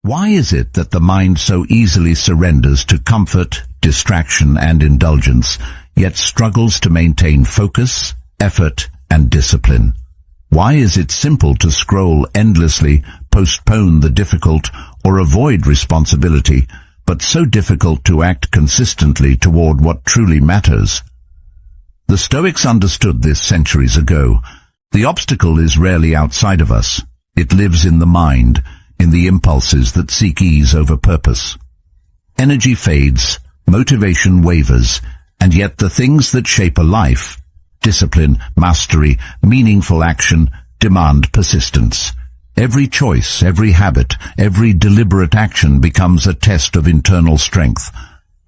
Why is it that the mind so easily surrenders to comfort, distraction, and indulgence, yet struggles to maintain focus, effort, and discipline? Why is it simple to scroll endlessly, postpone the difficult, or avoid responsibility, but so difficult to act consistently toward what truly matters? The Stoics understood this centuries ago. The obstacle is rarely outside of us. It lives in the mind, in the impulses that seek ease over purpose. Energy fades, motivation wavers, and yet the things that shape a life, discipline, mastery, meaningful action, demand persistence. Every choice, every habit, every deliberate action becomes a test of internal strength.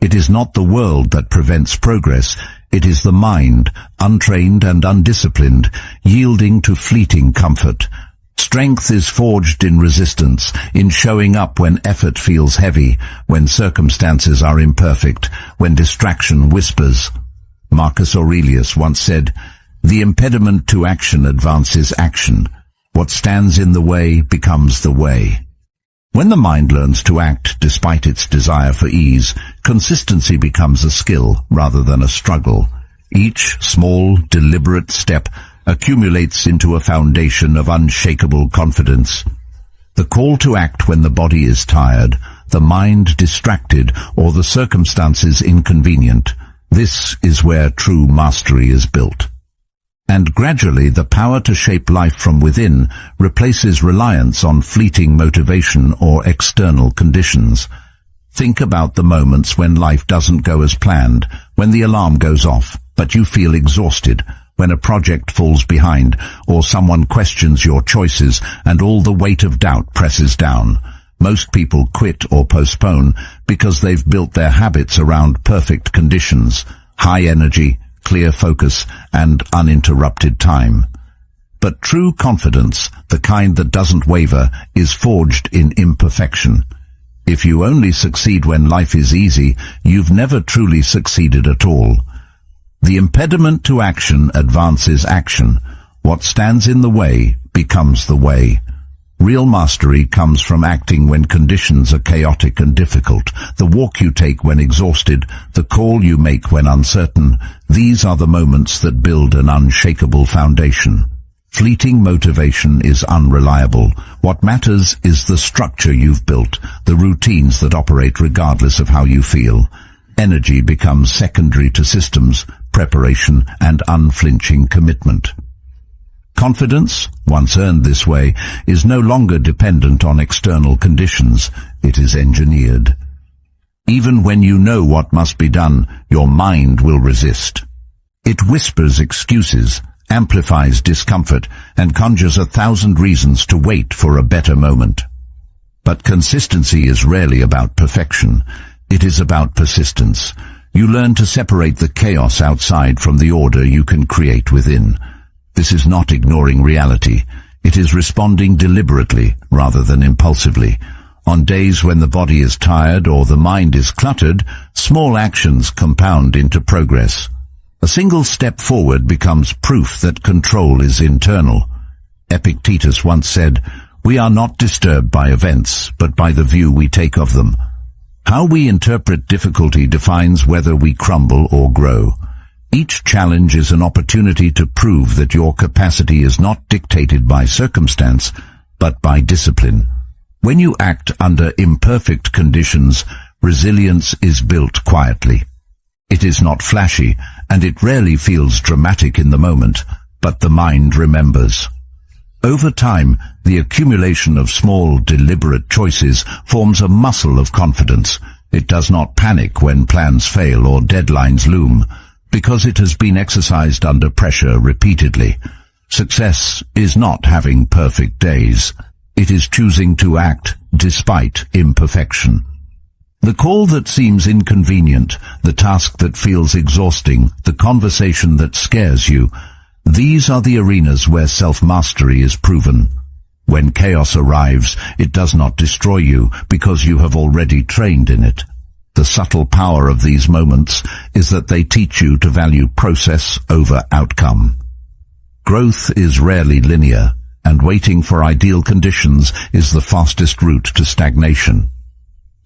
It is not the world that prevents progress, it is the mind, untrained and undisciplined, yielding to fleeting comfort. Strength is forged in resistance, in showing up when effort feels heavy, when circumstances are imperfect, when distraction whispers. Marcus Aurelius once said, "The impediment to action advances action. What stands in the way becomes the way." When the mind learns to act despite its desire for ease, consistency becomes a skill rather than a struggle. Each small, deliberate step accumulates into a foundation of unshakable confidence. The call to act when the body is tired, the mind distracted, or the circumstances inconvenient, this is where true mastery is built. And gradually the power to shape life from within replaces reliance on fleeting motivation or external conditions. Think about the moments when life doesn't go as planned, when the alarm goes off, but you feel exhausted, when a project falls behind, or someone questions your choices and all the weight of doubt presses down. Most people quit or postpone because they've built their habits around perfect conditions, high energy, clear focus, and uninterrupted time. But true confidence, the kind that doesn't waver, is forged in imperfection. If you only succeed when life is easy, you've never truly succeeded at all. The impediment to action advances action. What stands in the way becomes the way. Real mastery comes from acting when conditions are chaotic and difficult, the walk you take when exhausted, the call you make when uncertain. These are the moments that build an unshakable foundation. Fleeting motivation is unreliable. What matters is the structure you've built, the routines that operate regardless of how you feel. Energy becomes secondary to systems, preparation, and unflinching commitment. Confidence, once earned this way, is no longer dependent on external conditions. It is engineered. Even when you know what must be done, your mind will resist. It whispers excuses, amplifies discomfort, and conjures 1,000 reasons to wait for a better moment. But consistency is rarely about perfection. It is about persistence. You learn to separate the chaos outside from the order you can create within. This is not ignoring reality. It is responding deliberately rather than impulsively. On days when the body is tired or the mind is cluttered, small actions compound into progress. A single step forward becomes proof that control is internal. Epictetus once said, "We are not disturbed by events, but by the view we take of them." How we interpret difficulty defines whether we crumble or grow. Each challenge is an opportunity to prove that your capacity is not dictated by circumstance, but by discipline. When you act under imperfect conditions, resilience is built quietly. It is not flashy, and it rarely feels dramatic in the moment, but the mind remembers. Over time, the accumulation of small, deliberate choices forms a muscle of confidence. It does not panic when plans fail or deadlines loom, because it has been exercised under pressure repeatedly. Success is not having perfect days. It is choosing to act despite imperfection. The call that seems inconvenient, the task that feels exhausting, the conversation that scares you, these are the arenas where self-mastery is proven. When chaos arrives, it does not destroy you because you have already trained in it. The subtle power of these moments is that they teach you to value process over outcome. Growth is rarely linear. and waiting for ideal conditions is the fastest route to stagnation.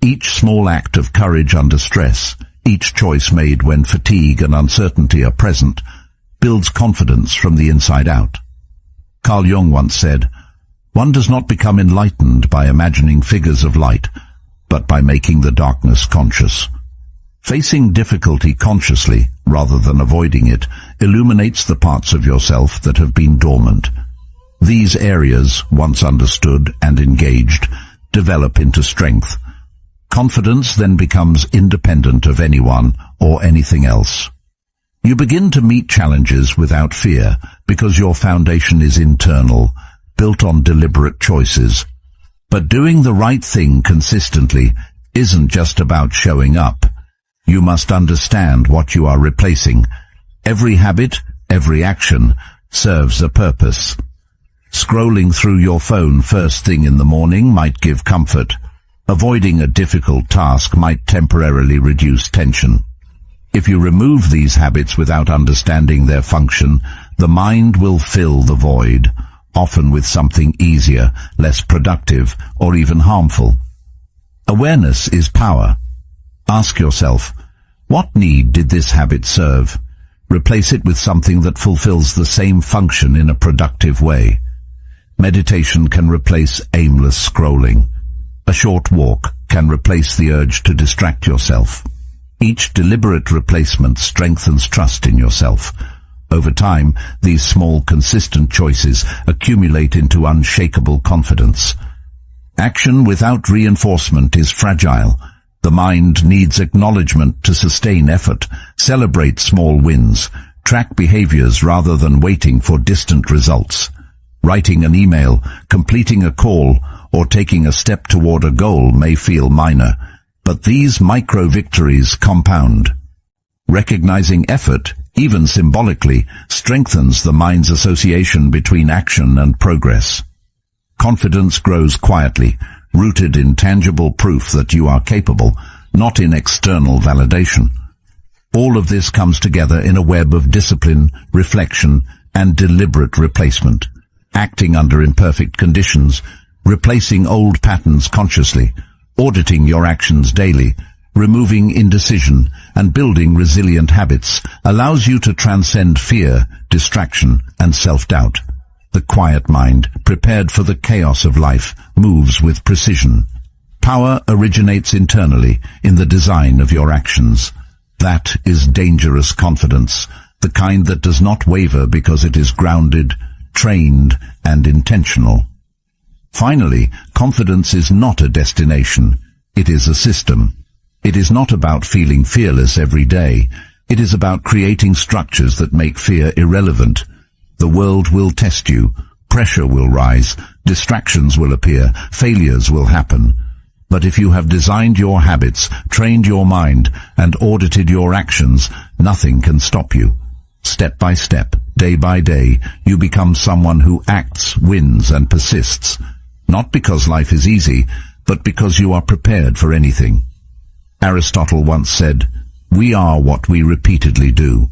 Each small act of courage under stress, each choice made when fatigue and uncertainty are present, builds confidence from the inside out. Carl Jung once said, "One does not become enlightened by imagining figures of light, but by making the darkness conscious." Facing difficulty consciously, rather than avoiding it, illuminates the parts of yourself that have been dormant. These areas, once understood and engaged, develop into strength. Confidence then becomes independent of anyone or anything else. You begin to meet challenges without fear because your foundation is internal, built on deliberate choices. But doing the right thing consistently isn't just about showing up. You must understand what you are replacing. Every habit, every action, serves a purpose. Scrolling through your phone first thing in the morning might give comfort. Avoiding a difficult task might temporarily reduce tension. If you remove these habits without understanding their function, the mind will fill the void, often with something easier, less productive, or even harmful. Awareness is power. Ask yourself, what need did this habit serve? Replace it with something that fulfills the same function in a productive way. Meditation can replace aimless scrolling. A short walk can replace the urge to distract yourself. Each deliberate replacement strengthens trust in yourself. Over time, these small, consistent choices accumulate into unshakable confidence. Action without reinforcement is fragile. The mind needs acknowledgement to sustain effort. Celebrate small wins. Track behaviors rather than waiting for distant results. Writing an email, completing a call, or taking a step toward a goal may feel minor, but these micro-victories compound. Recognizing effort, even symbolically, strengthens the mind's association between action and progress. Confidence grows quietly, rooted in tangible proof that you are capable, not in external validation. All of this comes together in a web of discipline, reflection, and deliberate replacement. Acting under imperfect conditions, replacing old patterns consciously, auditing your actions daily, removing indecision, and building resilient habits allows you to transcend fear, distraction, and self-doubt. The quiet mind, prepared for the chaos of life, moves with precision. Power originates internally, in the design of your actions. That is dangerous confidence, the kind that does not waver because it is grounded, trained, and intentional. Finally, confidence is not a destination. It is a system. It is not about feeling fearless every day. It is about creating structures that make fear irrelevant. The world will test you. Pressure will rise. Distractions will appear. Failures will happen. But if you have designed your habits, trained your mind, and audited your actions, nothing can stop you. Step by step, day by day, you become someone who acts, wins, and persists. Not because life is easy, but because you are prepared for anything. Aristotle once said, "We are what we repeatedly do."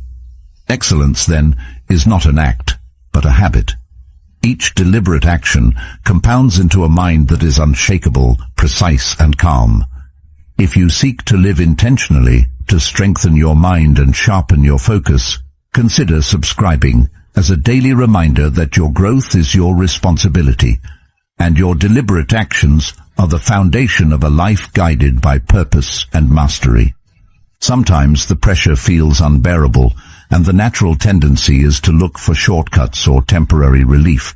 Excellence, then, is not an act, but a habit. Each deliberate action compounds into a mind that is unshakable, precise, and calm. If you seek to live intentionally, to strengthen your mind and sharpen your focus, consider subscribing as a daily reminder that your growth is your responsibility, and your deliberate actions are the foundation of a life guided by purpose and mastery. Sometimes the pressure feels unbearable, and the natural tendency is to look for shortcuts or temporary relief.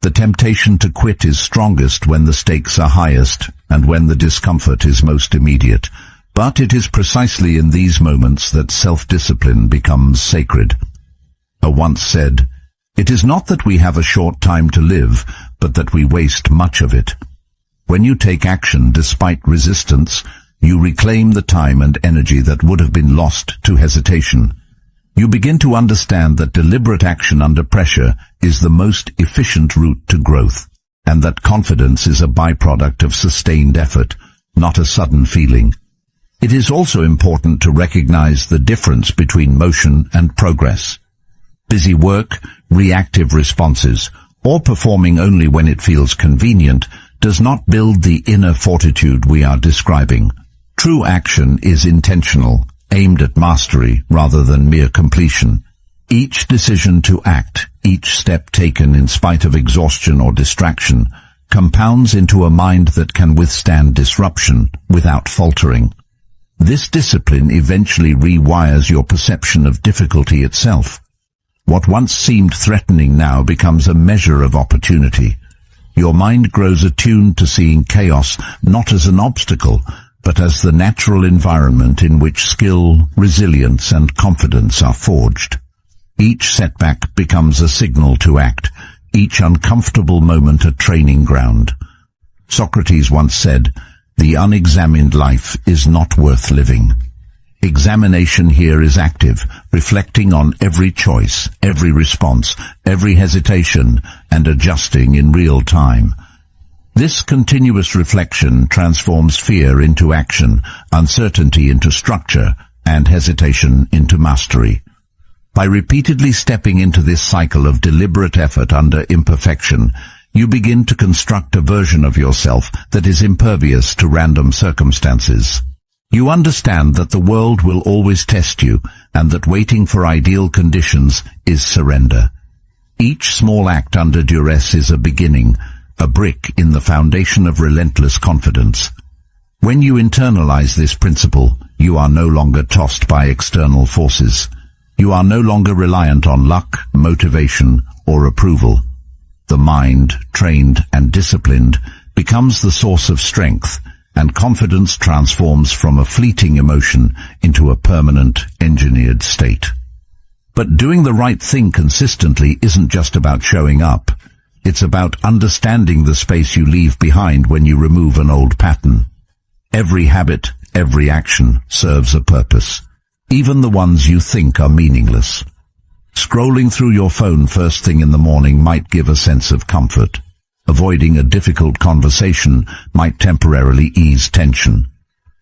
The temptation to quit is strongest when the stakes are highest and when the discomfort is most immediate. But it is precisely in these moments that self-discipline becomes sacred. I once said, "It is not that we have a short time to live, but that we waste much of it." When you take action despite resistance, you reclaim the time and energy that would have been lost to hesitation. You begin to understand that deliberate action under pressure is the most efficient route to growth, and that confidence is a byproduct of sustained effort, not a sudden feeling. It is also important to recognize the difference between motion and progress. Busy work, reactive responses, or performing only when it feels convenient, does not build the inner fortitude we are describing. True action is intentional, aimed at mastery rather than mere completion. Each decision to act, each step taken in spite of exhaustion or distraction, compounds into a mind that can withstand disruption without faltering. This discipline eventually rewires your perception of difficulty itself. What once seemed threatening now becomes a measure of opportunity. Your mind grows attuned to seeing chaos not as an obstacle, but as the natural environment in which skill, resilience, and confidence are forged. Each setback becomes a signal to act, each uncomfortable moment a training ground. Socrates once said, "The unexamined life is not worth living." Examination here is active, reflecting on every choice, every response, every hesitation, and adjusting in real time. This continuous reflection transforms fear into action, uncertainty into structure, and hesitation into mastery. By repeatedly stepping into this cycle of deliberate effort under imperfection, you begin to construct a version of yourself that is impervious to random circumstances. You understand that the world will always test you, and that waiting for ideal conditions is surrender. Each small act under duress is a beginning, a brick in the foundation of relentless confidence. When you internalize this principle, you are no longer tossed by external forces. You are no longer reliant on luck, motivation, or approval. The mind, trained and disciplined, becomes the source of strength, and confidence transforms from a fleeting emotion into a permanent, engineered state. But doing the right thing consistently isn't just about showing up. It's about understanding the space you leave behind when you remove an old pattern. Every habit, every action serves a purpose, even the ones you think are meaningless. Scrolling through your phone first thing in the morning might give a sense of comfort. Avoiding a difficult conversation might temporarily ease tension.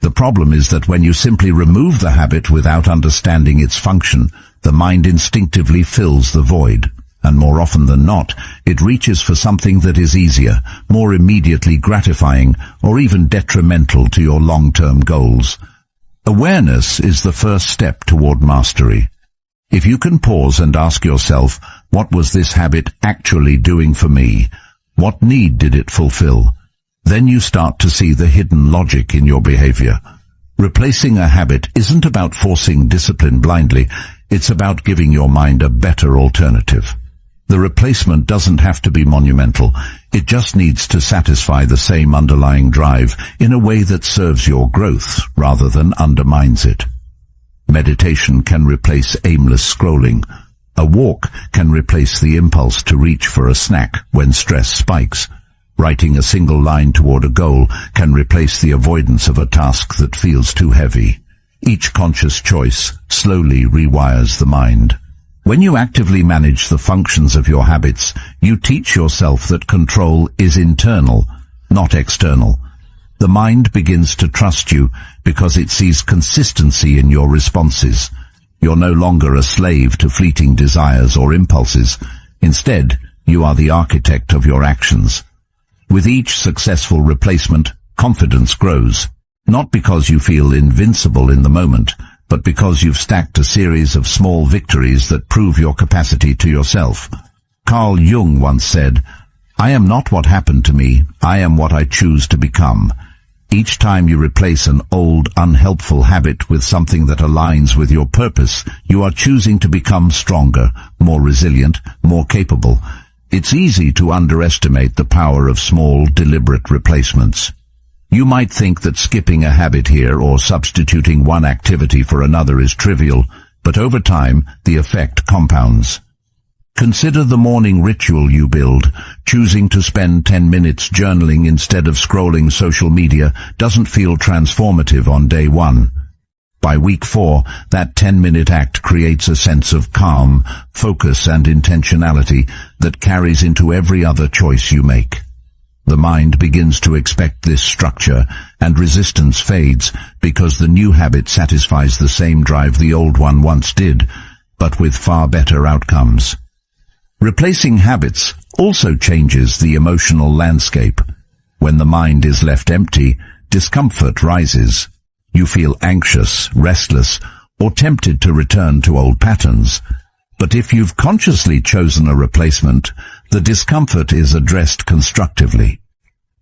The problem is that when you simply remove the habit without understanding its function, the mind instinctively fills the void, and more often than not, it reaches for something that is easier, more immediately gratifying, or even detrimental to your long-term goals. Awareness is the first step toward mastery. If you can pause and ask yourself, what was this habit actually doing for me? What need did it fulfill? Then you start to see the hidden logic in your behavior. Replacing a habit isn't about forcing discipline blindly, it's about giving your mind a better alternative. The replacement doesn't have to be monumental, it just needs to satisfy the same underlying drive in a way that serves your growth rather than undermines it. Meditation can replace aimless scrolling. A walk can replace the impulse to reach for a snack when stress spikes. Writing a single line toward a goal can replace the avoidance of a task that feels too heavy. Each conscious choice slowly rewires the mind. When you actively manage the functions of your habits, you teach yourself that control is internal, not external. The mind begins to trust you because it sees consistency in your responses. You're no longer a slave to fleeting desires or impulses. Instead, you are the architect of your actions. With each successful replacement, confidence grows, not because you feel invincible in the moment, but because you've stacked a series of small victories that prove your capacity to yourself. Carl Jung once said, "I am not what happened to me, I am what I choose to become." Each time you replace an old, unhelpful habit with something that aligns with your purpose, you are choosing to become stronger, more resilient, more capable. It's easy to underestimate the power of small, deliberate replacements. You might think that skipping a habit here or substituting one activity for another is trivial, but over time, the effect compounds. Consider the morning ritual you build. Choosing to spend 10 minutes journaling instead of scrolling social media doesn't feel transformative on day 1. By week 4, that 10-minute act creates a sense of calm, focus, and intentionality that carries into every other choice you make. The mind begins to expect this structure, and resistance fades because the new habit satisfies the same drive the old one once did, but with far better outcomes. Replacing habits also changes the emotional landscape. When the mind is left empty, discomfort rises. You feel anxious, restless, or tempted to return to old patterns. But if you've consciously chosen a replacement, the discomfort is addressed constructively.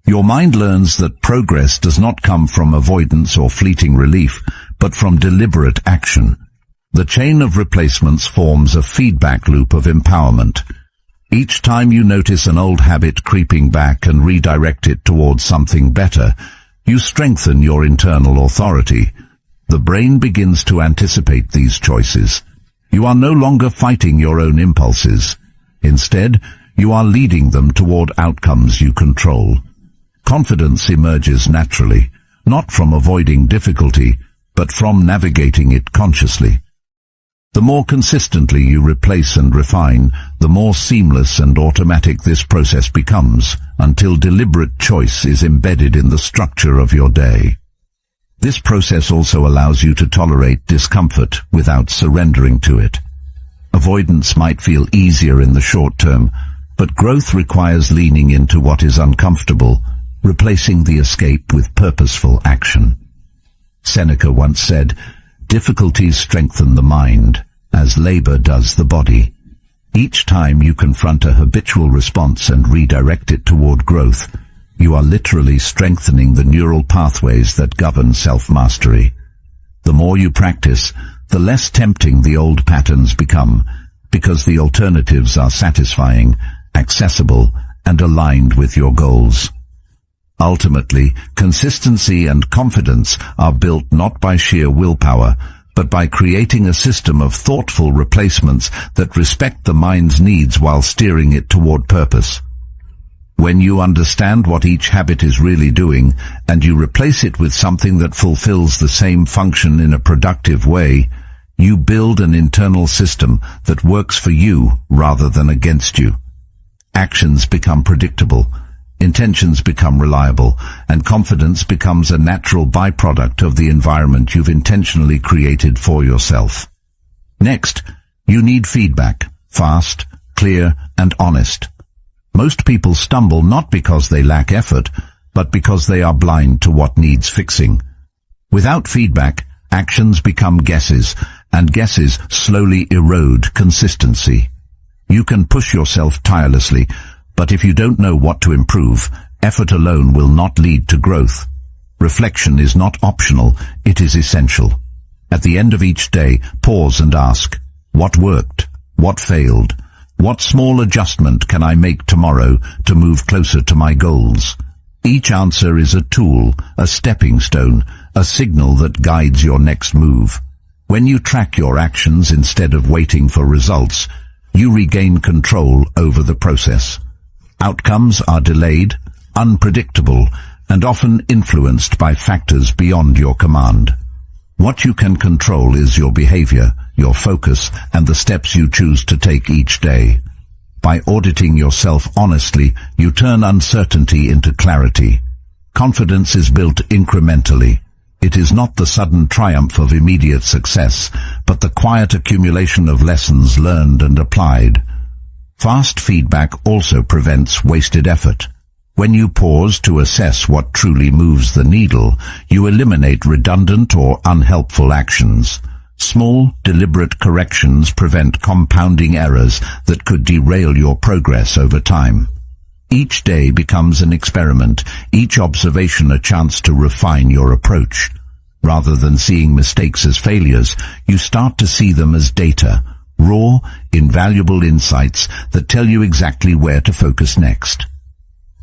Your mind learns that progress does not come from avoidance or fleeting relief, but from deliberate action. The chain of replacements forms a feedback loop of empowerment. Each time you notice an old habit creeping back and redirect it towards something better, you strengthen your internal authority. The brain begins to anticipate these choices. You are no longer fighting your own impulses. Instead, you are leading them toward outcomes you control. Confidence emerges naturally, not from avoiding difficulty, but from navigating it consciously. The more consistently you replace and refine, the more seamless and automatic this process becomes, until deliberate choice is embedded in the structure of your day. This process also allows you to tolerate discomfort without surrendering to it. Avoidance might feel easier in the short term, but growth requires leaning into what is uncomfortable, replacing the escape with purposeful action. Seneca once said, "Difficulties strengthen the mind, as labor does the body." Each time you confront a habitual response and redirect it toward growth, you are literally strengthening the neural pathways that govern self-mastery. The more you practice, the less tempting the old patterns become, because the alternatives are satisfying, accessible, and aligned with your goals. Ultimately, consistency and confidence are built not by sheer willpower, but by creating a system of thoughtful replacements that respect the mind's needs while steering it toward purpose. When you understand what each habit is really doing, and you replace it with something that fulfills the same function in a productive way, you build an internal system that works for you rather than against you. Actions become predictable, intentions become reliable, and confidence becomes a natural byproduct of the environment you've intentionally created for yourself. Next, you need feedback, fast, clear, and honest. Most people stumble not because they lack effort, but because they are blind to what needs fixing. Without feedback, actions become guesses, and guesses slowly erode consistency. You can push yourself tirelessly, but if you don't know what to improve, effort alone will not lead to growth. Reflection is not optional, it is essential. At the end of each day, pause and ask, what worked? What failed? What small adjustment can I make tomorrow to move closer to my goals? Each answer is a tool, a stepping stone, a signal that guides your next move. When you track your actions instead of waiting for results, you regain control over the process. Outcomes are delayed, unpredictable, and often influenced by factors beyond your command. What you can control is your behavior, your focus, and the steps you choose to take each day. By auditing yourself honestly, you turn uncertainty into clarity. Confidence is built incrementally. It is not the sudden triumph of immediate success, but the quiet accumulation of lessons learned and applied. Fast feedback also prevents wasted effort. When you pause to assess what truly moves the needle, you eliminate redundant or unhelpful actions. Small, deliberate corrections prevent compounding errors that could derail your progress over time. Each day becomes an experiment, each observation a chance to refine your approach. Rather than seeing mistakes as failures, you start to see them as data, raw, invaluable insights that tell you exactly where to focus next.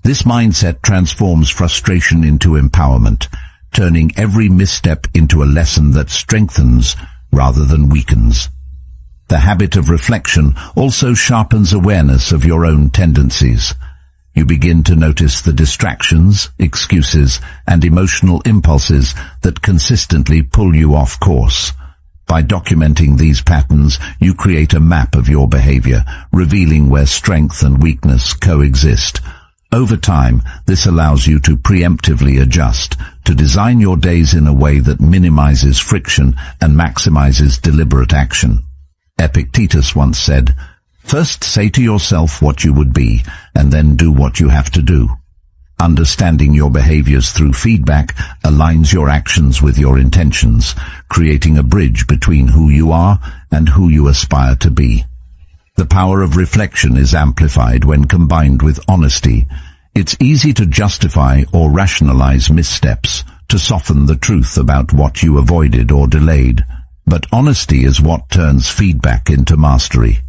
This mindset transforms frustration into empowerment, turning every misstep into a lesson that strengthens rather than weakens. The habit of reflection also sharpens awareness of your own tendencies. You begin to notice the distractions, excuses, and emotional impulses that consistently pull you off course. By documenting these patterns, you create a map of your behavior, revealing where strength and weakness coexist. Over time, this allows you to preemptively adjust, to design your days in a way that minimizes friction and maximizes deliberate action. Epictetus once said, First, say to yourself what you would be, and then do what you have to do. Understanding your behaviors through feedback aligns your actions with your intentions, creating a bridge between who you are and who you aspire to be. The power of reflection is amplified when combined with honesty. It's easy to justify or rationalize missteps, to soften the truth about what you avoided or delayed. But honesty is what turns feedback into mastery.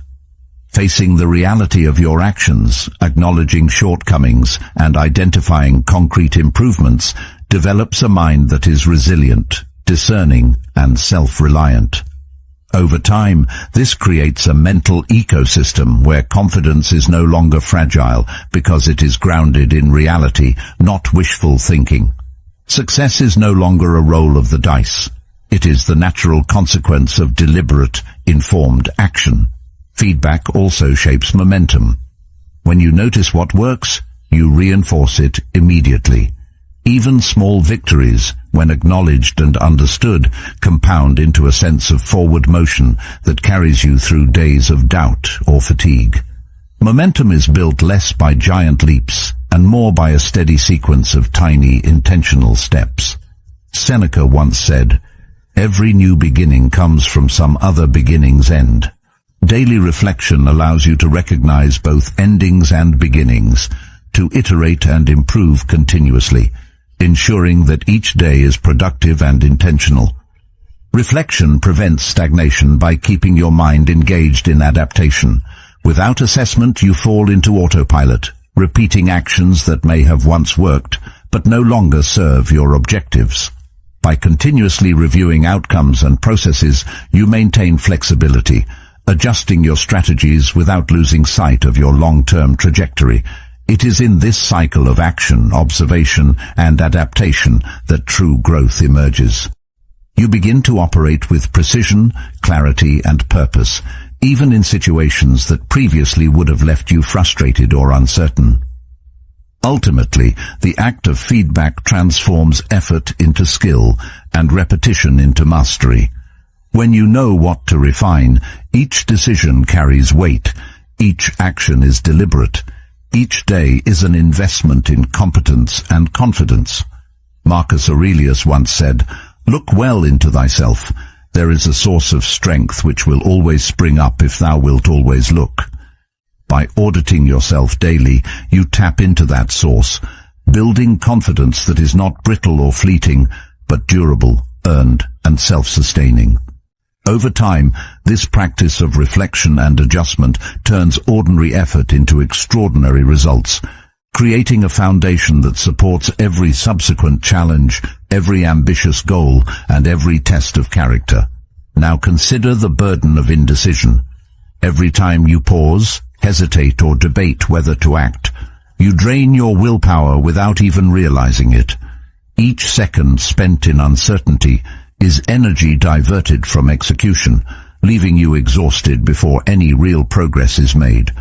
Facing the reality of your actions, acknowledging shortcomings, and identifying concrete improvements develops a mind that is resilient, discerning, and self-reliant. Over time, this creates a mental ecosystem where confidence is no longer fragile because it is grounded in reality, not wishful thinking. Success is no longer a roll of the dice. It is the natural consequence of deliberate, informed action. Feedback also shapes momentum. When you notice what works, you reinforce it immediately. Even small victories, when acknowledged and understood, compound into a sense of forward motion that carries you through days of doubt or fatigue. Momentum is built less by giant leaps and more by a steady sequence of tiny, intentional steps. Seneca once said, "Every new beginning comes from some other beginning's end." Daily reflection allows you to recognize both endings and beginnings, to iterate and improve continuously, ensuring that each day is productive and intentional. Reflection prevents stagnation by keeping your mind engaged in adaptation. Without assessment, you fall into autopilot, repeating actions that may have once worked, but no longer serve your objectives. By continuously reviewing outcomes and processes, you maintain flexibility, adjusting your strategies without losing sight of your long-term trajectory. It is in this cycle of action, observation, and adaptation that true growth emerges. You begin to operate with precision, clarity, and purpose, even in situations that previously would have left you frustrated or uncertain. Ultimately, the act of feedback transforms effort into skill and repetition into mastery. When you know what to refine, each decision carries weight, each action is deliberate, each day is an investment in competence and confidence. Marcus Aurelius once said, "Look well into thyself. There is a source of strength which will always spring up if thou wilt always look." By auditing yourself daily, you tap into that source, building confidence that is not brittle or fleeting, but durable, earned, and self-sustaining. Over time, this practice of reflection and adjustment turns ordinary effort into extraordinary results, creating a foundation that supports every subsequent challenge, every ambitious goal, and every test of character. Now consider the burden of indecision. Every time you pause, hesitate, or debate whether to act, you drain your willpower without even realizing it. Each second spent in uncertainty is energy diverted from execution, leaving you exhausted before any real progress is made.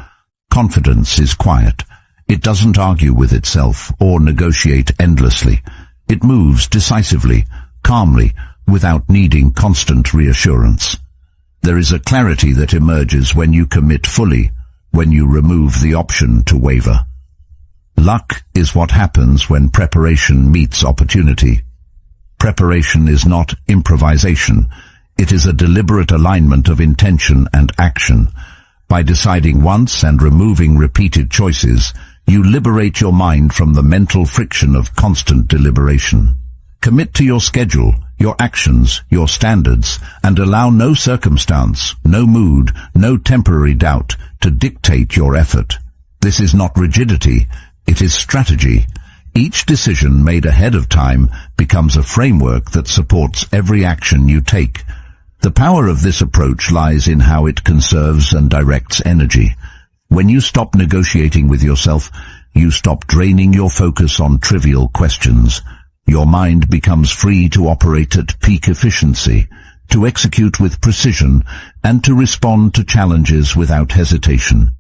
Confidence is quiet. It doesn't argue with itself or negotiate endlessly. It moves decisively, calmly, without needing constant reassurance. There is a clarity that emerges when you commit fully, when you remove the option to waver. Luck is what happens when preparation meets opportunity. Preparation is not improvisation. It is a deliberate alignment of intention and action. By deciding once and removing repeated choices, you liberate your mind from the mental friction of constant deliberation. Commit to your schedule, your actions, your standards, and allow no circumstance, no mood, no temporary doubt to dictate your effort. This is not rigidity, it is strategy. Each decision made ahead of time becomes a framework that supports every action you take. The power of this approach lies in how it conserves and directs energy. When you stop negotiating with yourself, you stop draining your focus on trivial questions. Your mind becomes free to operate at peak efficiency, to execute with precision, and to respond to challenges without hesitation.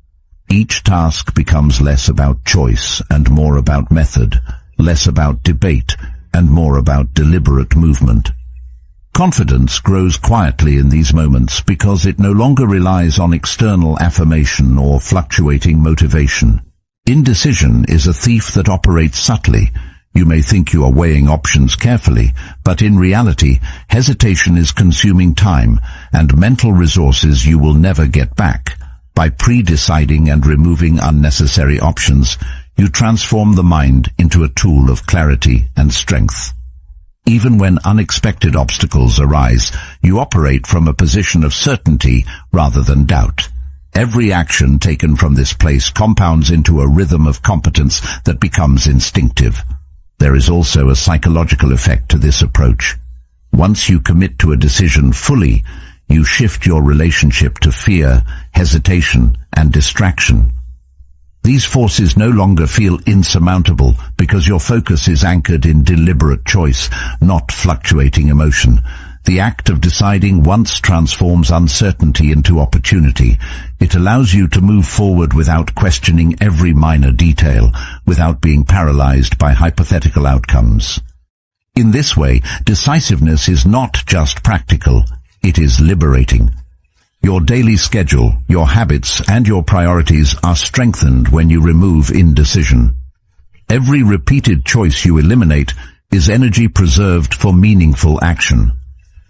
Each task becomes less about choice and more about method, less about debate and more about deliberate movement. Confidence grows quietly in these moments because it no longer relies on external affirmation or fluctuating motivation. Indecision is a thief that operates subtly. You may think you are weighing options carefully, but in reality, hesitation is consuming time and mental resources you will never get back. By pre-deciding and removing unnecessary options, you transform the mind into a tool of clarity and strength. Even when unexpected obstacles arise, you operate from a position of certainty rather than doubt. Every action taken from this place compounds into a rhythm of competence that becomes instinctive. There is also a psychological effect to this approach. Once you commit to a decision fully, you shift your relationship to fear, hesitation, and distraction. These forces no longer feel insurmountable because your focus is anchored in deliberate choice, not fluctuating emotion. The act of deciding once transforms uncertainty into opportunity. It allows you to move forward without questioning every minor detail, without being paralyzed by hypothetical outcomes. In this way, decisiveness is not just practical, it is liberating. Your daily schedule, your habits, and your priorities are strengthened when you remove indecision. Every repeated choice you eliminate is energy preserved for meaningful action.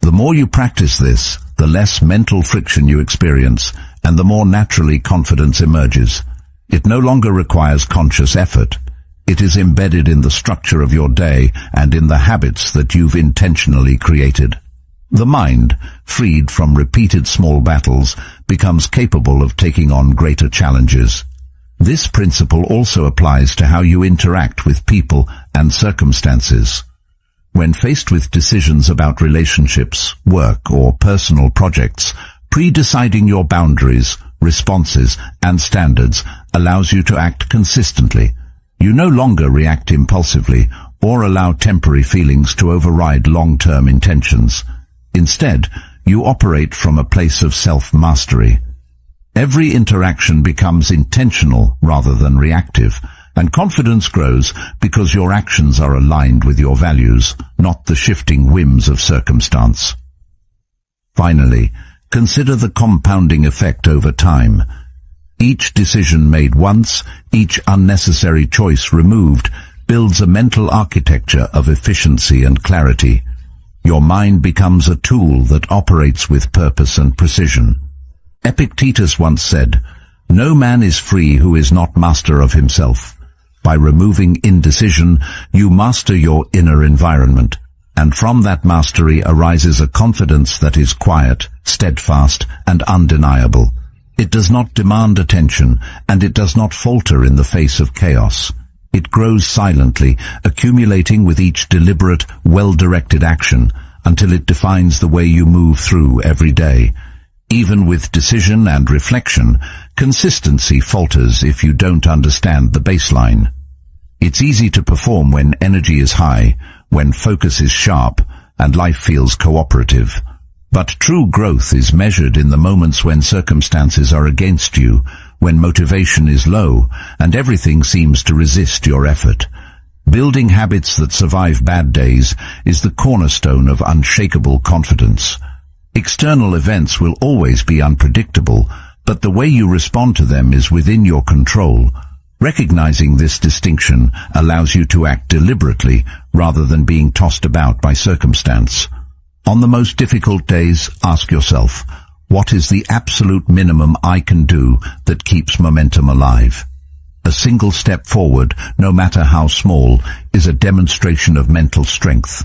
The more you practice this, the less mental friction you experience, and the more naturally confidence emerges. It no longer requires conscious effort. It is embedded in the structure of your day and in the habits that you've intentionally created. The mind, freed from repeated small battles, becomes capable of taking on greater challenges. This principle also applies to how you interact with people and circumstances. When faced with decisions about relationships, work, or personal projects, pre-deciding your boundaries, responses, and standards allows you to act consistently. You no longer react impulsively or allow temporary feelings to override long-term intentions. Instead, you operate from a place of self-mastery. Every interaction becomes intentional rather than reactive, and confidence grows because your actions are aligned with your values, not the shifting whims of circumstance. Finally, consider the compounding effect over time. Each decision made once, each unnecessary choice removed, builds a mental architecture of efficiency and clarity. Your mind becomes a tool that operates with purpose and precision. Epictetus once said, "No man is free who is not master of himself." By removing indecision, you master your inner environment, and from that mastery arises a confidence that is quiet, steadfast, and undeniable. It does not demand attention, and it does not falter in the face of chaos. It grows silently, accumulating with each deliberate, well-directed action, until it defines the way you move through every day. Even with decision and reflection, consistency falters if you don't understand the baseline. It's easy to perform when energy is high, when focus is sharp, and life feels cooperative. But true growth is measured in the moments when circumstances are against you, when motivation is low, and everything seems to resist your effort. Building habits that survive bad days is the cornerstone of unshakable confidence. External events will always be unpredictable, but the way you respond to them is within your control. Recognizing this distinction allows you to act deliberately rather than being tossed about by circumstance. On the most difficult days, ask yourself, what is the absolute minimum I can do that keeps momentum alive? A single step forward, no matter how small, is a demonstration of mental strength.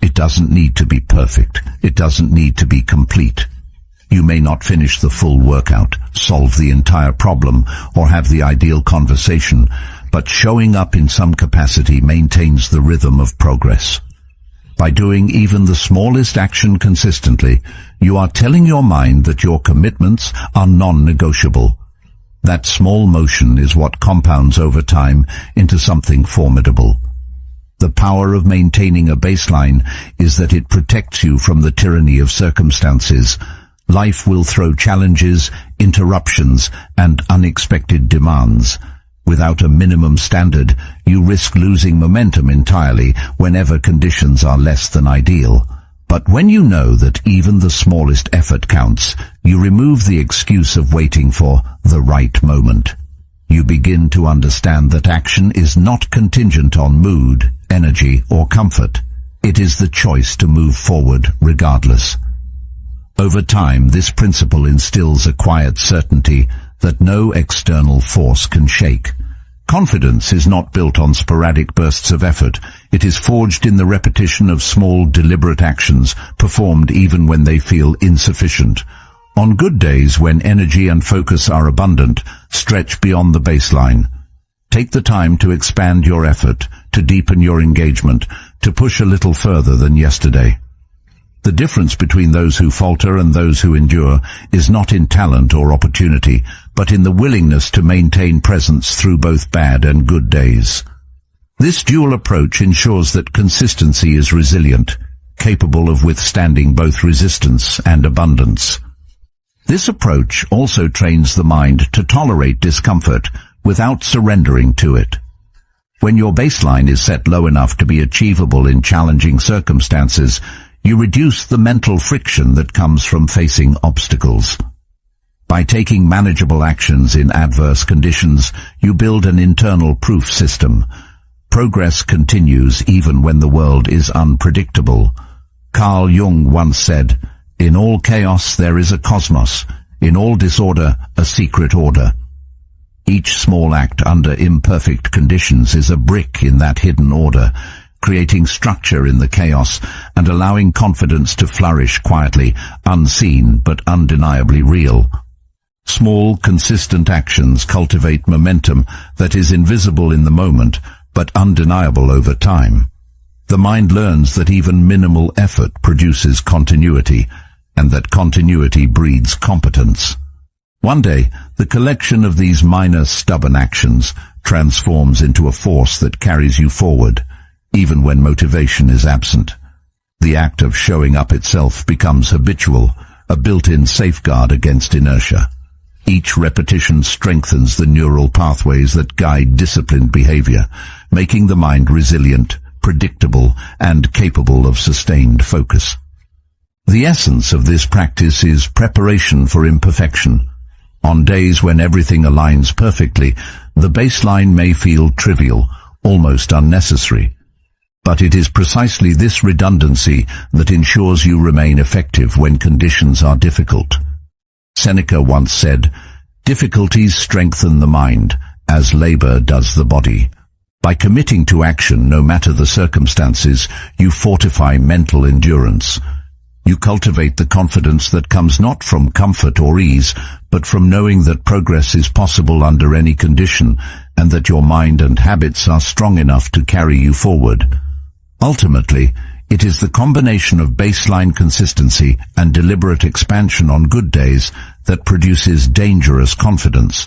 It doesn't need to be perfect. It doesn't need to be complete. You may not finish the full workout, solve the entire problem, or have the ideal conversation, but showing up in some capacity maintains the rhythm of progress. By doing even the smallest action consistently, you are telling your mind that your commitments are non-negotiable. That small motion is what compounds over time into something formidable. The power of maintaining a baseline is that it protects you from the tyranny of circumstances. Life will throw challenges, interruptions, and unexpected demands. Without a minimum standard, you risk losing momentum entirely whenever conditions are less than ideal. But when you know that even the smallest effort counts, you remove the excuse of waiting for the right moment. You begin to understand that action is not contingent on mood, energy, or comfort. It is the choice to move forward regardless. Over time, this principle instills a quiet certainty that no external force can shake. Confidence is not built on sporadic bursts of effort. It is forged in the repetition of small, deliberate actions, performed even when they feel insufficient. On good days, when energy and focus are abundant, stretch beyond the baseline. Take the time to expand your effort, to deepen your engagement, to push a little further than yesterday. The difference between those who falter and those who endure is not in talent or opportunity, but in the willingness to maintain presence through both bad and good days. This dual approach ensures that consistency is resilient, capable of withstanding both resistance and abundance. This approach also trains the mind to tolerate discomfort without surrendering to it. When your baseline is set low enough to be achievable in challenging circumstances, you reduce the mental friction that comes from facing obstacles. By taking manageable actions in adverse conditions, you build an internal proof system. Progress continues even when the world is unpredictable. Carl Jung once said, "In all chaos there is a cosmos, in all disorder a secret order." Each small act under imperfect conditions is a brick in that hidden order, creating structure in the chaos and allowing confidence to flourish quietly, unseen but undeniably real. Small, consistent actions cultivate momentum that is invisible in the moment but undeniable over time. The mind learns that even minimal effort produces continuity, and that continuity breeds competence. One day, the collection of these minor, stubborn actions transforms into a force that carries you forward, even when motivation is absent. The act of showing up itself becomes habitual, a built-in safeguard against inertia. Each repetition strengthens the neural pathways that guide disciplined behavior, making the mind resilient, predictable, and capable of sustained focus. The essence of this practice is preparation for imperfection. On days when everything aligns perfectly, the baseline may feel trivial, almost unnecessary. But it is precisely this redundancy that ensures you remain effective when conditions are difficult. Seneca once said, "Difficulties strengthen the mind, as labor does the body." By committing to action, no matter the circumstances, you fortify mental endurance. You cultivate the confidence that comes not from comfort or ease, but from knowing that progress is possible under any condition, and that your mind and habits are strong enough to carry you forward. Ultimately, it is the combination of baseline consistency and deliberate expansion on good days that produces dangerous confidence.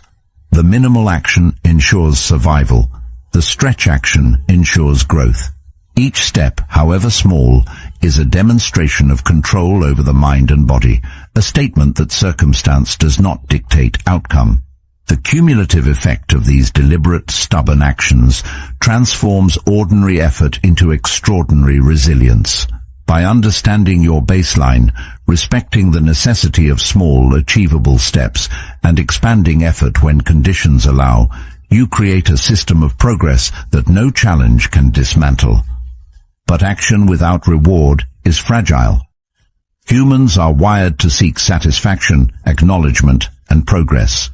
The minimal action ensures survival. The stretch action ensures growth. Each step, however small, is a demonstration of control over the mind and body, a statement that circumstance does not dictate outcome. The cumulative effect of these deliberate, stubborn actions transforms ordinary effort into extraordinary resilience. By understanding your baseline, respecting the necessity of small, achievable steps, and expanding effort when conditions allow, you create a system of progress that no challenge can dismantle. But action without reward is fragile. Humans are wired to seek satisfaction, acknowledgement, and progress.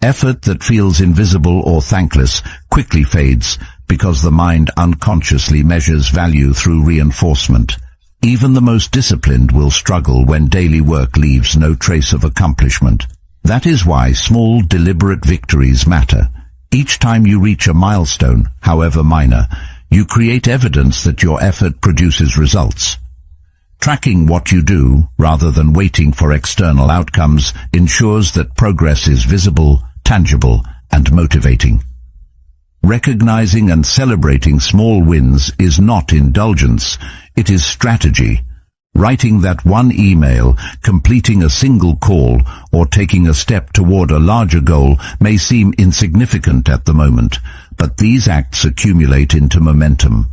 Effort that feels invisible or thankless quickly fades because the mind unconsciously measures value through reinforcement. Even the most disciplined will struggle when daily work leaves no trace of accomplishment. That is why small, deliberate victories matter. Each time you reach a milestone, however minor, you create evidence that your effort produces results. Tracking what you do, rather than waiting for external outcomes, ensures that progress is visible, tangible, and motivating. Recognizing and celebrating small wins is not indulgence, it is strategy. Writing that one email, completing a single call, or taking a step toward a larger goal may seem insignificant at the moment, but these acts accumulate into momentum.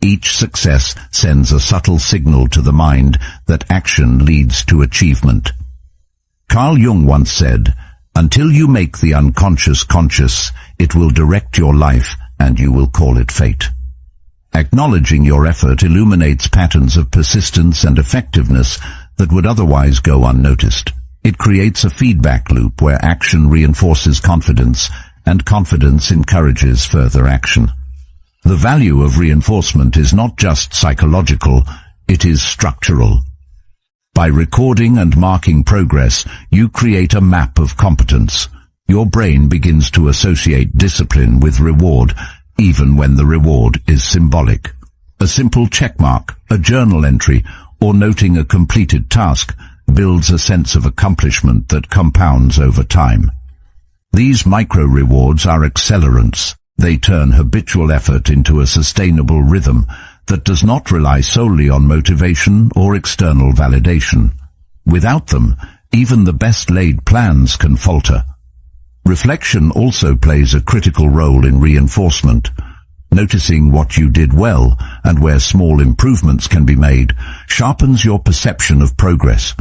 Each success sends a subtle signal to the mind that action leads to achievement. Carl Jung once said, "Until you make the unconscious conscious, it will direct your life and you will call it fate." Acknowledging your effort illuminates patterns of persistence and effectiveness that would otherwise go unnoticed. It creates a feedback loop where action reinforces confidence and confidence encourages further action. The value of reinforcement is not just psychological, it is structural. By recording and marking progress, you create a map of competence. Your brain begins to associate discipline with reward, even when the reward is symbolic. A simple checkmark, a journal entry, or noting a completed task builds a sense of accomplishment that compounds over time. These micro-rewards are accelerants. They turn habitual effort into a sustainable rhythm that does not rely solely on motivation or external validation. Without them, even the best-laid plans can falter. Reflection also plays a critical role in reinforcement. Noticing what you did well and where small improvements can be made sharpens your perception of progress.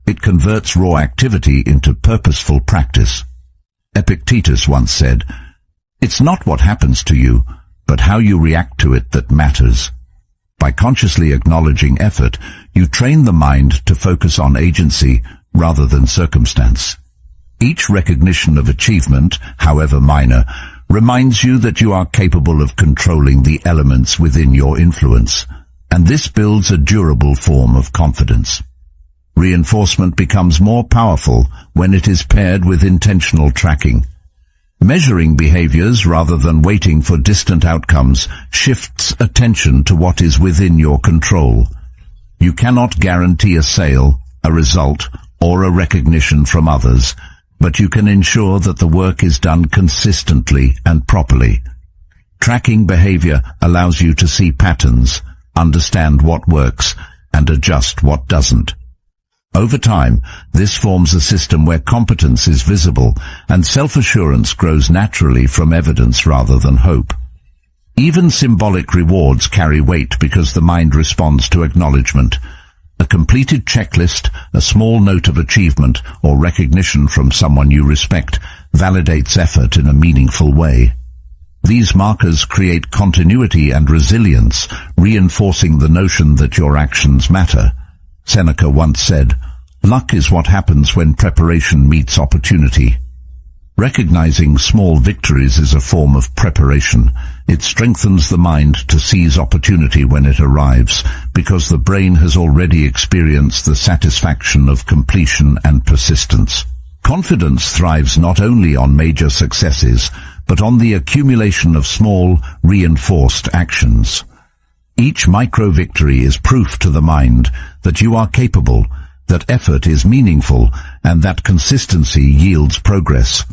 It converts raw activity into purposeful practice. Epictetus once said, "It's not what happens to you, but how you react to it that matters." By consciously acknowledging effort, you train the mind to focus on agency rather than circumstance. Each recognition of achievement, however minor, reminds you that you are capable of controlling the elements within your influence, and this builds a durable form of confidence. Reinforcement becomes more powerful when it is paired with intentional tracking. Measuring behaviors rather than waiting for distant outcomes shifts attention to what is within your control. You cannot guarantee a sale, a result, or a recognition from others, but you can ensure that the work is done consistently and properly. Tracking behavior allows you to see patterns, understand what works, and adjust what doesn't. Over time, this forms a system where competence is visible and self-assurance grows naturally from evidence rather than hope. Even symbolic rewards carry weight because the mind responds to acknowledgement. A completed checklist, a small note of achievement, or recognition from someone you respect validates effort in a meaningful way. These markers create continuity and resilience, reinforcing the notion that your actions matter. Seneca once said, "Luck is what happens when preparation meets opportunity." Recognizing small victories is a form of preparation. It strengthens the mind to seize opportunity when it arrives, because the brain has already experienced the satisfaction of completion and persistence. Confidence thrives not only on major successes, but on the accumulation of small, reinforced actions. Each micro-victory is proof to the mind that you are capable, that effort is meaningful, and that consistency yields progress.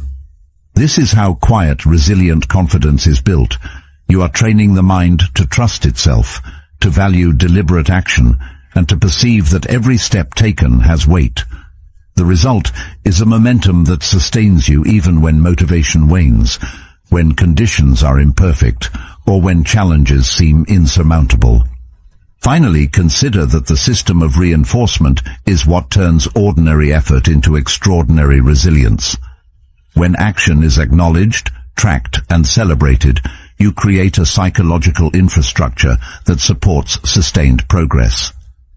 This is how quiet, resilient confidence is built. You are training the mind to trust itself, to value deliberate action, and to perceive that every step taken has weight. The result is a momentum that sustains you even when motivation wanes, when conditions are imperfect, or when challenges seem insurmountable. Finally, consider that the system of reinforcement is what turns ordinary effort into extraordinary resilience. When action is acknowledged, tracked, and celebrated, you create a psychological infrastructure that supports sustained progress.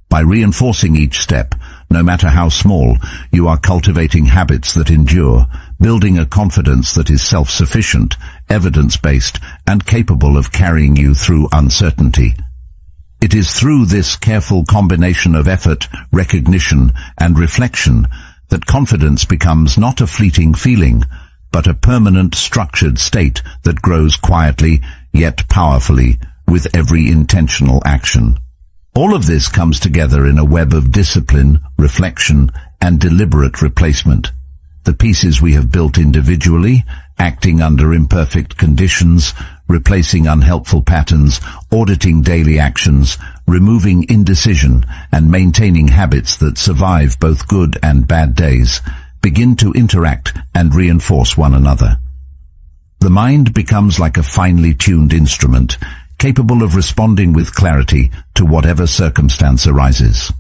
By reinforcing each step, no matter how small, you are cultivating habits that endure, building a confidence that is self-sufficient, evidence-based, and capable of carrying you through uncertainty. It is through this careful combination of effort, recognition, and reflection that confidence becomes not a fleeting feeling, but a permanent, structured state that grows quietly, yet powerfully, with every intentional action. All of this comes together in a web of discipline, reflection, and deliberate replacement. The pieces we have built individually, acting under imperfect conditions, replacing unhelpful patterns, auditing daily actions, removing indecision, and maintaining habits that survive both good and bad days, begin to interact and reinforce one another. The mind becomes like a finely tuned instrument, capable of responding with clarity to whatever circumstance arises.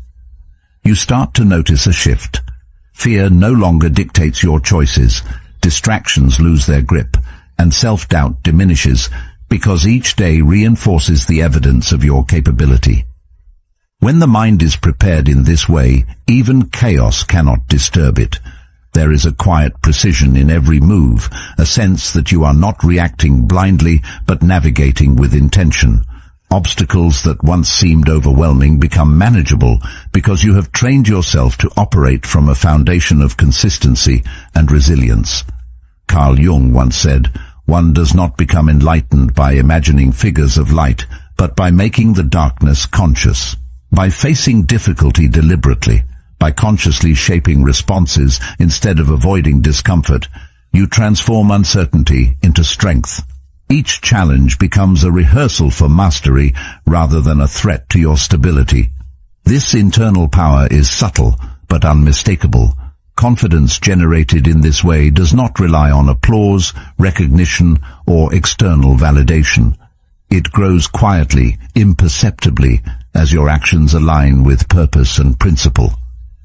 You start to notice a shift. Fear no longer dictates your choices, distractions lose their grip, and self-doubt diminishes because each day reinforces the evidence of your capability. When the mind is prepared in this way, even chaos cannot disturb it. There is a quiet precision in every move, a sense that you are not reacting blindly but navigating with intention. Obstacles that once seemed overwhelming become manageable because you have trained yourself to operate from a foundation of consistency and resilience. Carl Jung once said, "One does not become enlightened by imagining figures of light, but by making the darkness conscious. By facing difficulty deliberately, by consciously shaping responses instead of avoiding discomfort, you transform uncertainty into strength. Each challenge becomes a rehearsal for mastery rather than a threat to your stability. This internal power is subtle but unmistakable. Confidence generated in this way does not rely on applause, recognition, or external validation. It grows quietly, imperceptibly, as your actions align with purpose and principle.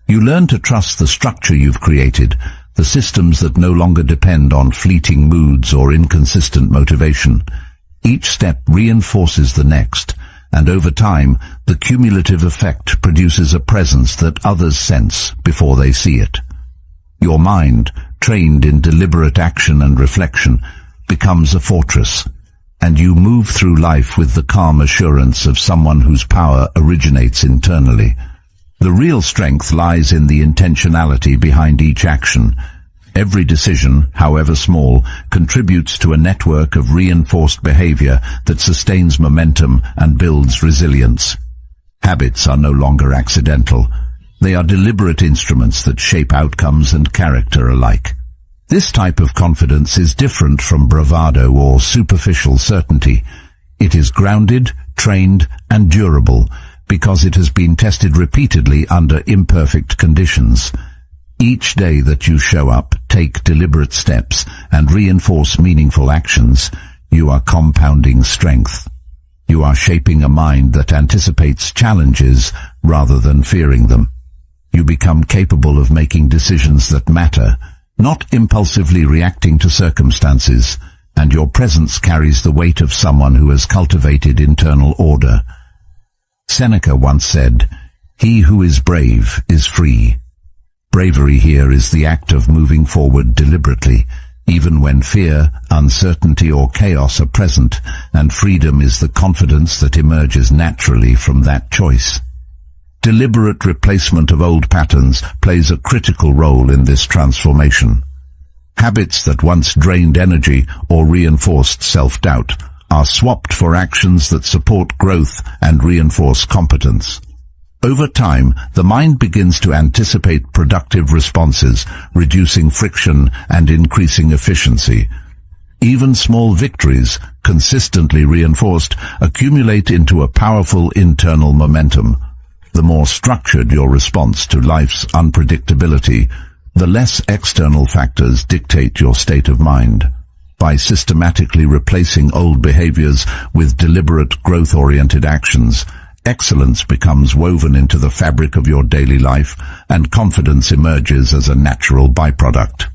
You learn to trust the structure you've created, the systems that no longer depend on fleeting moods or inconsistent motivation. Each step reinforces the next, and over time, the cumulative effect produces a presence that others sense before they see it. Your mind, trained in deliberate action and reflection, becomes a fortress, and you move through life with the calm assurance of someone whose power originates internally. The real strength lies in the intentionality behind each action. Every decision, however small, contributes to a network of reinforced behavior that sustains momentum and builds resilience. Habits are no longer accidental. They are deliberate instruments that shape outcomes and character alike. This type of confidence is different from bravado or superficial certainty. It is grounded, trained, and durable, because it has been tested repeatedly under imperfect conditions. Each day that you show up, take deliberate steps, and reinforce meaningful actions, you are compounding strength. You are shaping a mind that anticipates challenges rather than fearing them. You become capable of making decisions that matter, not impulsively reacting to circumstances, and your presence carries the weight of someone who has cultivated internal order. Seneca once said, "He who is brave is free." Bravery here is the act of moving forward deliberately, even when fear, uncertainty, or chaos are present, and freedom is the confidence that emerges naturally from that choice. Deliberate replacement of old patterns plays a critical role in this transformation. Habits that once drained energy or reinforced self-doubt are swapped for actions that support growth and reinforce competence. Over time, the mind begins to anticipate productive responses, reducing friction and increasing efficiency. Even small victories, consistently reinforced, accumulate into a powerful internal momentum. The more structured your response to life's unpredictability, the less external factors dictate your state of mind. By systematically replacing old behaviors with deliberate growth-oriented actions, excellence becomes woven into the fabric of your daily life, and confidence emerges as a natural byproduct.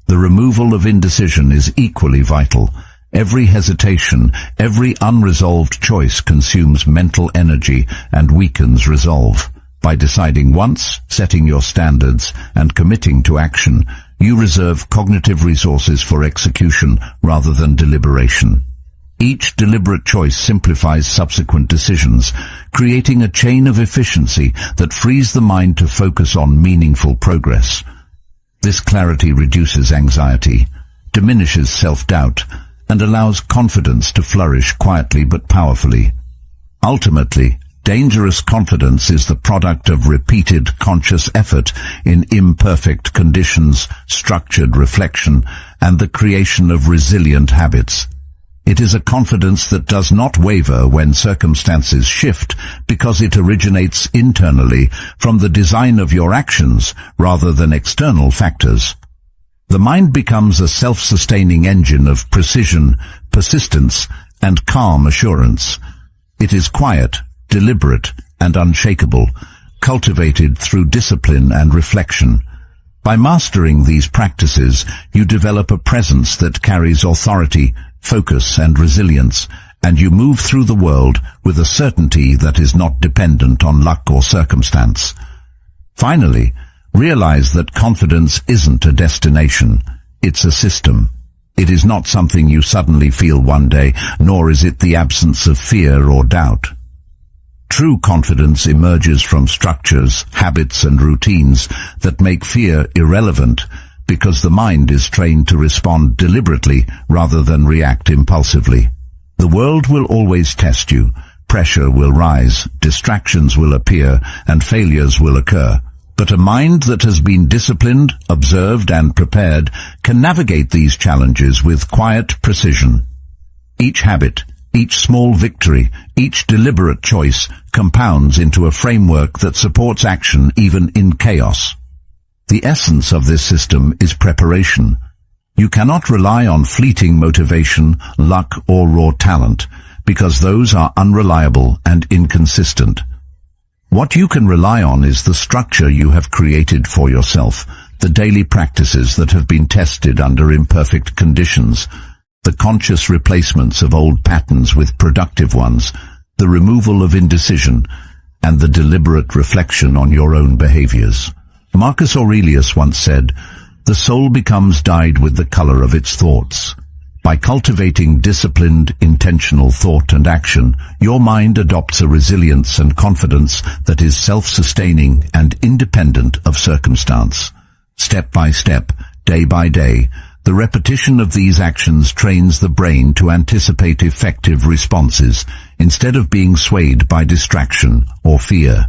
The removal of indecision is equally vital. Every hesitation, every unresolved choice consumes mental energy and weakens resolve. By deciding once, setting your standards, and committing to action, you reserve cognitive resources for execution rather than deliberation. Each deliberate choice simplifies subsequent decisions, creating a chain of efficiency that frees the mind to focus on meaningful progress. This clarity reduces anxiety, diminishes self-doubt, and allows confidence to flourish quietly but powerfully. Ultimately, dangerous confidence is the product of repeated conscious effort in imperfect conditions, structured reflection, and the creation of resilient habits. It is a confidence that does not waver when circumstances shift because it originates internally from the design of your actions rather than external factors. The mind becomes a self-sustaining engine of precision, persistence, and calm assurance. It is quiet, deliberate, and unshakable, cultivated through discipline and reflection. By mastering these practices, you develop a presence that carries authority, focus, and resilience, and you move through the world with a certainty that is not dependent on luck or circumstance. Finally, realize that confidence isn't a destination, it's a system. It is not something you suddenly feel one day, nor is it the absence of fear or doubt. True confidence emerges from structures, habits, and routines that make fear irrelevant, because the mind is trained to respond deliberately rather than react impulsively. The world will always test you. Pressure will rise, distractions will appear, and failures will occur. But a mind that has been disciplined, observed, and prepared can navigate these challenges with quiet precision. Each habit, each small victory, each deliberate choice compounds into a framework that supports action even in chaos. The essence of this system is preparation. You cannot rely on fleeting motivation, luck, or raw talent, because those are unreliable and inconsistent. What you can rely on is the structure you have created for yourself, the daily practices that have been tested under imperfect conditions, the conscious replacements of old patterns with productive ones, the removal of indecision, and the deliberate reflection on your own behaviors. Marcus Aurelius once said, "The soul becomes dyed with the color of its thoughts." By cultivating disciplined, intentional thought and action, your mind adopts a resilience and confidence that is self-sustaining and independent of circumstance. Step by step, day by day, the repetition of these actions trains the brain to anticipate effective responses instead of being swayed by distraction or fear.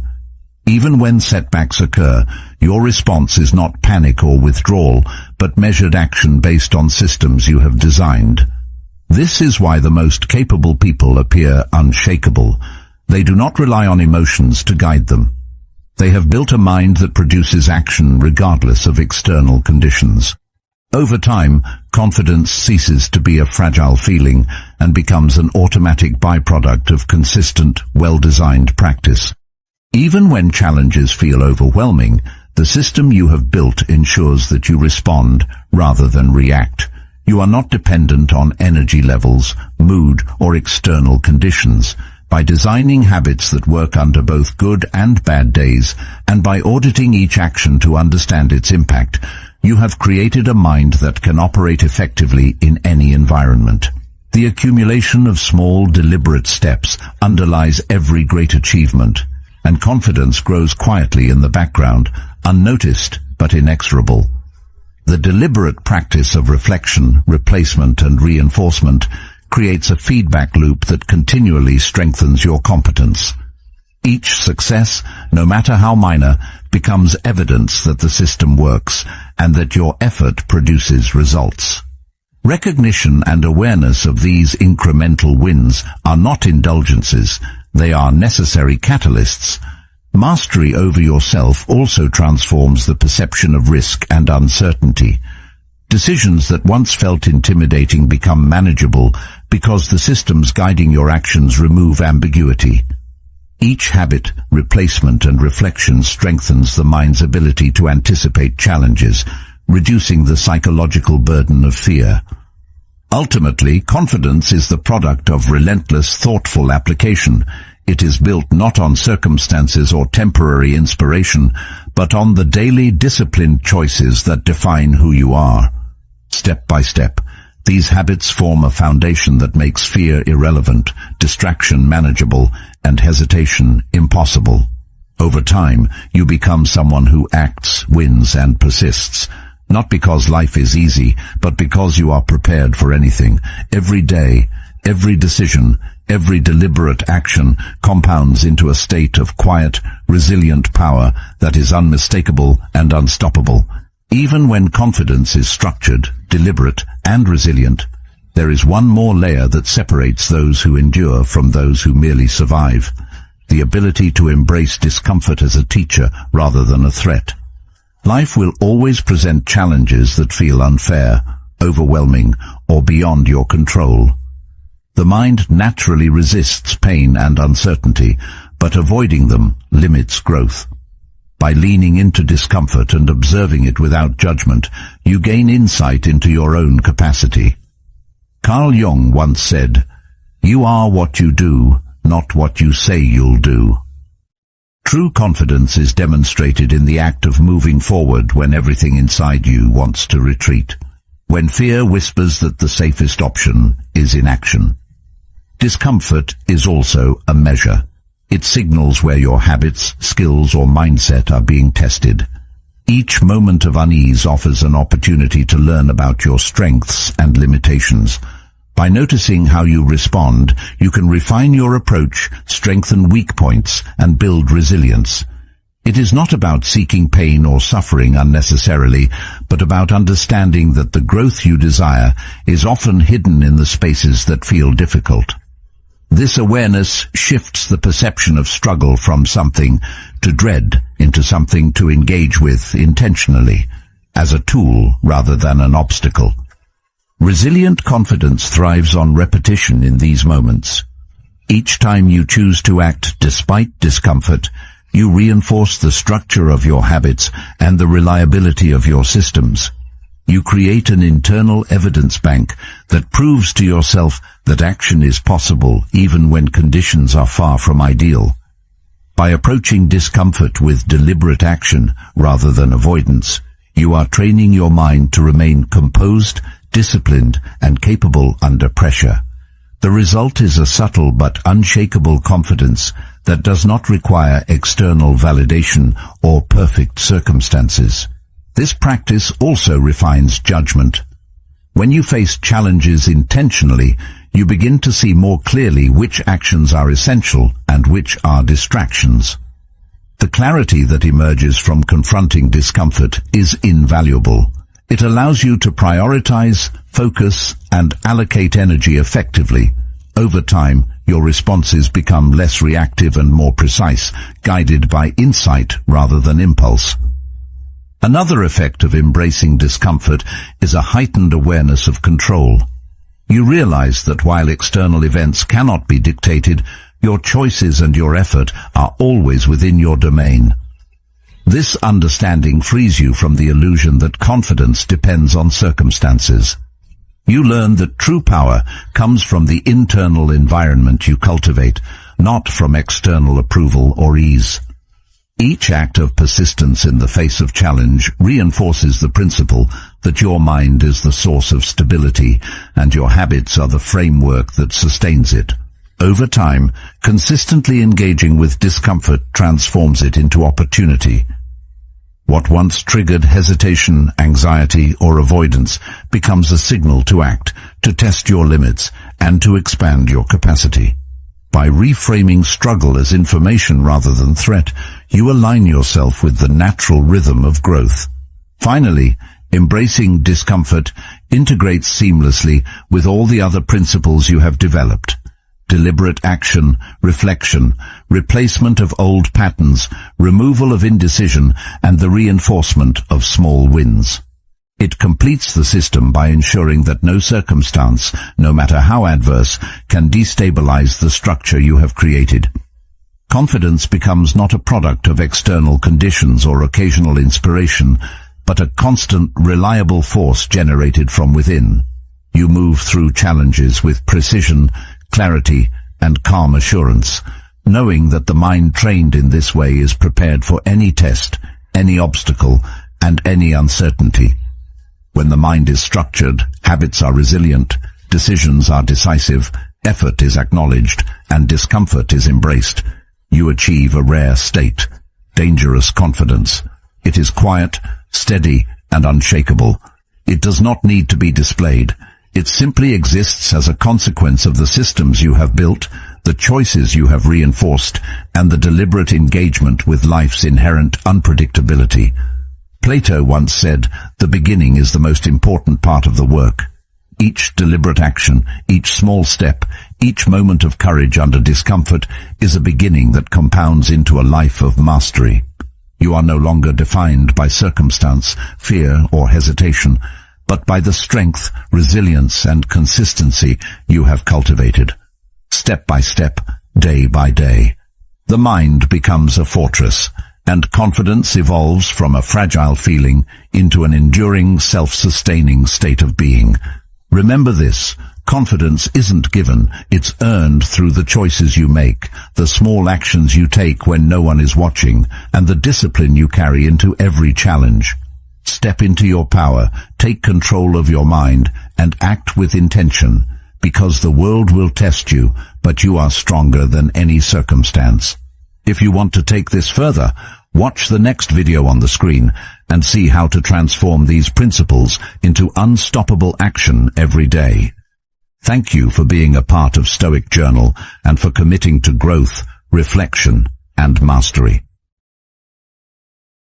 Even when setbacks occur, your response is not panic or withdrawal, but measured action based on systems you have designed. This is why the most capable people appear unshakable. They do not rely on emotions to guide them. They have built a mind that produces action regardless of external conditions. Over time, confidence ceases to be a fragile feeling and becomes an automatic byproduct of consistent, well-designed practice. Even when challenges feel overwhelming, the system you have built ensures that you respond rather than react. You are not dependent on energy levels, mood, or external conditions. By designing habits that work under both good and bad days, and by auditing each action to understand its impact, you have created a mind that can operate effectively in any environment. The accumulation of small, deliberate steps underlies every great achievement, and confidence grows quietly in the background, unnoticed but inexorable. The deliberate practice of reflection, replacement, and reinforcement creates a feedback loop that continually strengthens your competence. Each success, no matter how minor, becomes evidence that the system works and that your effort produces results. Recognition and awareness of these incremental wins are not indulgences, they are necessary catalysts. Mastery over yourself also transforms the perception of risk and uncertainty. Decisions that once felt intimidating become manageable because the systems guiding your actions remove ambiguity. Each habit, replacement, and reflection strengthens the mind's ability to anticipate challenges, reducing the psychological burden of fear. Ultimately, confidence is the product of relentless, thoughtful application. It is built not on circumstances or temporary inspiration, but on the daily disciplined choices that define who you are. Step by step, these habits form a foundation that makes fear irrelevant, distraction manageable, and hesitation impossible. Over time, you become someone who acts, wins, and persists, not because life is easy, but because you are prepared for anything. Every day, every decision, every deliberate action compounds into a state of quiet, resilient power that is unmistakable and unstoppable. Even when confidence is structured, deliberate, and resilient, there is one more layer that separates those who endure from those who merely survive: the ability to embrace discomfort as a teacher rather than a threat. Life will always present challenges that feel unfair, overwhelming, or beyond your control. The mind naturally resists pain and uncertainty, but avoiding them limits growth. By leaning into discomfort and observing it without judgment, you gain insight into your own capacity. Carl Jung once said, "You are what you do, not what you say you'll do." True confidence is demonstrated in the act of moving forward when everything inside you wants to retreat, when fear whispers that the safest option is inaction. Discomfort is also a measure. It signals where your habits, skills, or mindset are being tested. Each moment of unease offers an opportunity to learn about your strengths and limitations. By noticing how you respond, you can refine your approach, strengthen weak points, and build resilience. It is not about seeking pain or suffering unnecessarily, but about understanding that the growth you desire is often hidden in the spaces that feel difficult. This awareness shifts the perception of struggle from something to dread into something to engage with intentionally, as a tool rather than an obstacle. Resilient confidence thrives on repetition in these moments. Each time you choose to act despite discomfort, you reinforce the structure of your habits and the reliability of your systems. You create an internal evidence bank that proves to yourself that action is possible even when conditions are far from ideal. By approaching discomfort with deliberate action rather than avoidance, you are training your mind to remain composed, disciplined, and capable under pressure. The result is a subtle but unshakable confidence that does not require external validation or perfect circumstances. This practice also refines judgment. When you face challenges intentionally, you begin to see more clearly which actions are essential and which are distractions. The clarity that emerges from confronting discomfort is invaluable. It allows you to prioritize, focus, and allocate energy effectively. Over time, your responses become less reactive and more precise, guided by insight rather than impulse. Another effect of embracing discomfort is a heightened awareness of control. You realize that while external events cannot be dictated, your choices and your effort are always within your domain. This understanding frees you from the illusion that confidence depends on circumstances. You learn that true power comes from the internal environment you cultivate, not from external approval or ease. Each act of persistence in the face of challenge reinforces the principle that your mind is the source of stability and your habits are the framework that sustains it. Over time, consistently engaging with discomfort transforms it into opportunity. What once triggered hesitation, anxiety, or avoidance becomes a signal to act, to test your limits, and to expand your capacity. By reframing struggle as information rather than threat, you align yourself with the natural rhythm of growth. Finally, embracing discomfort integrates seamlessly with all the other principles you have developed. Deliberate action, reflection, replacement of old patterns, removal of indecision, and the reinforcement of small wins. It completes the system by ensuring that no circumstance, no matter how adverse, can destabilize the structure you have created. Confidence becomes not a product of external conditions or occasional inspiration, but a constant, reliable force generated from within. You move through challenges with precision, clarity, and calm assurance, knowing that the mind trained in this way is prepared for any test, any obstacle, and any uncertainty. When the mind is structured, habits are resilient, decisions are decisive, effort is acknowledged, and discomfort is embraced. You achieve a rare state, dangerous confidence. It is quiet, steady, and unshakable. It does not need to be displayed. It simply exists as a consequence of the systems you have built, the choices you have reinforced, and the deliberate engagement with life's inherent unpredictability. Plato once said, "The beginning is the most important part of the work." Each deliberate action, each small step, each moment of courage under discomfort is a beginning that compounds into a life of mastery. You are no longer defined by circumstance, fear, or hesitation, but by the strength, resilience, and consistency you have cultivated. Step by step, day by day, the mind becomes a fortress, and confidence evolves from a fragile feeling into an enduring, self-sustaining state of being. Remember this: confidence isn't given, it's earned through the choices you make, the small actions you take when no one is watching, and the discipline you carry into every challenge. Step into your power, take control of your mind, and act with intention, because the world will test you, but you are stronger than any circumstance. If you want to take this further, watch the next video on the screen and see how to transform these principles into unstoppable action every day. Thank you for being a part of Stoic Journal and for committing to growth, reflection, and mastery.